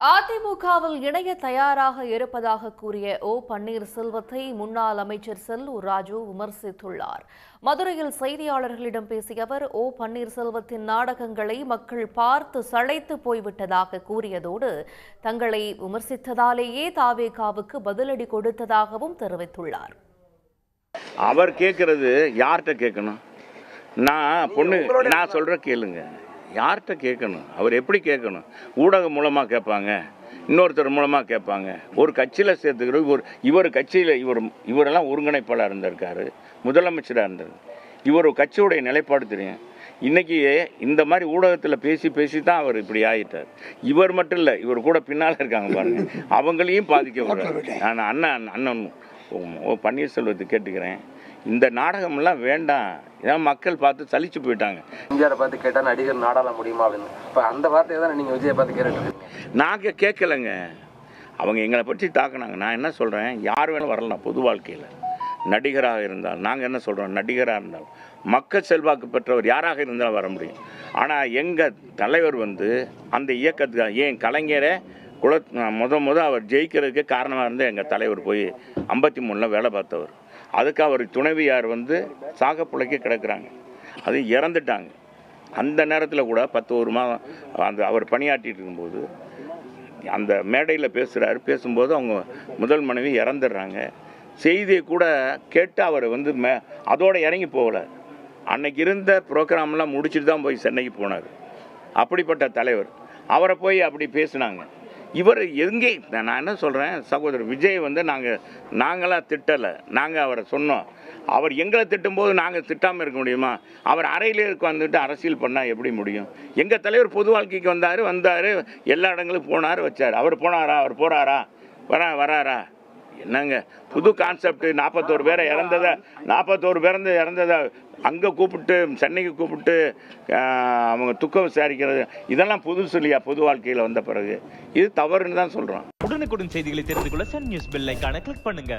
அதிமுகவில் இணைய தயாராக இருப்பதாக கூறிய ஓ பன்னீர்செல்வத்தை முன்னாள் அமைச்சர் செல்லூர் ராஜு விமர்சித்துள்ளார். மதுரையில் செய்தியாளர்களிடம் பேசிய அவர், ஓ பன்னீர்செல்வத்தின் நாடகங்களை மக்கள் பார்த்து சளைத்து போய்விட்டதாக கூறியதோடு, தங்களை விமர்சித்ததாலேயே தாவேகாவுக்கு பதிலடி கொடுத்ததாகவும் தெரிவித்துள்ளார். அவர் கேட்கறது யார்கிட்ட கேட்கணும்? நான் சொல்ற கேளுங்க. யார்கிட்ட கேட்கணும்? அவர் எப்படி கேட்கணும்? ஊடகம் மூலமாக கேட்பாங்க, இன்னொருத்தர் மூலமாக கேட்பாங்க. ஒரு கட்சியில் சேர்த்துக்கிற இவர் கட்சியில் இவரெல்லாம் ஒருங்கிணைப்பாளர் இருந்திருக்காரு, முதலமைச்சராக இருந்தார். இவர் கட்சியுடைய நிலைப்பாடு தெரியும். இன்றைக்கி இந்த மாதிரி ஊடகத்தில் பேசி தான் அவர் இப்படி ஆகிட்டார். இவர் மட்டும் இல்லை, இவர் கூட பின்னால் இருக்காங்க பாருங்கள், அவங்களையும் பாதிக்கக்கூடாது. நான் அண்ணன் ஓ பன்னீர்செல்வத்தை கேட்டுக்கிறேன், இந்த நாடகமெல்லாம் வேண்டாம். ஏன்னா மக்கள் பார்த்து சலிச்சு போயிட்டாங்க. எம்ஜிஆரை பார்த்து கேட்டால் நடிகர் நாடாள முடியுமா அப்படின்னு. இப்போ அந்த வார்த்தையை தான் நீங்கள் விஜயை பார்த்து கேட்டுருக்கீங்க. நாங்கள் கேட்கலைங்க, அவங்க எங்களை பற்றி தாக்குனாங்க. நான் என்ன சொல்கிறேன், யார் வேணும் வரலாம் பொது வாழ்க்கையில். நடிகராக இருந்தால் நாங்கள் என்ன சொல்கிறோம், நடிகராக இருந்தாலும் மக்கள் செல்வாக்கு பெற்றவர் யாராக இருந்தாலும் வர முடியும். ஆனால் எங்கள் தலைவர் அந்த இயக்கத்துக்கு ஏன் கலைஞரை அவர் ஜெயிக்கிறதுக்கு காரணமாக இருந்து எங்கள் தலைவர் போய் 53 வேலை பார்த்தவர். அதுக்கு அவர் துணைவியார் சாக பிழைக்க கிடக்கிறாங்க, அது இறந்துட்டாங்க. அந்த நேரத்தில் கூட 10 மாதம் அவர் பணியாற்றிட்டு இருக்கும்போது அந்த மேடையில் பேசும்போது அவங்க முதல் மனைவி இறந்துடுறாங்க. செய்தியை கூட கேட்டு அவர் அதோடு இறங்கி போகலை. அன்னைக்கு இருந்த ப்ரோக்ராம்லாம் முடிச்சுட்டு தான் போய் சென்னைக்கு போனார். அப்படிப்பட்ட தலைவர். அவரை போய் அப்படி பேசினாங்க. இவர் எங்கே, நான் என்ன சொல்கிறேன், சகோதரர் விஜய் நாங்களாம் திட்டலை, நாங்கள் அவரை சொன்னோம். அவர் எங்களை திட்டும்போது நாங்கள் திட்டாமல் இருக்க முடியுமா? அவர் அறையிலே வந்துட்டு அரசியல் பண்ணால் எப்படி முடியும்? எங்கள் தலைவர் பொது வாழ்க்கைக்கு வந்தார், எல்லா இடங்களுக்கும் போனார், வச்சார். அவர் போனாரா? அவர் போகிறாரா? வராரா? என்னங்க புது கான்செப்ட்? 41 பேரை இறந்ததை அங்கே கூப்பிட்டு சென்னைக்கு கூப்பிட்டு அவங்க துக்கம் விசாரிக்கிறது, இதெல்லாம் புதுசு இல்லையா? பொது வாழ்க்கையில் வந்த பிறகு இது தவறுன்னு தான் சொல்கிறோம். உடனுக்குடன் செய்திகளை தெரிந்து கொள்ள சன் நியூஸ் பெல் ஐகானை கிளிக் பண்ணுங்க.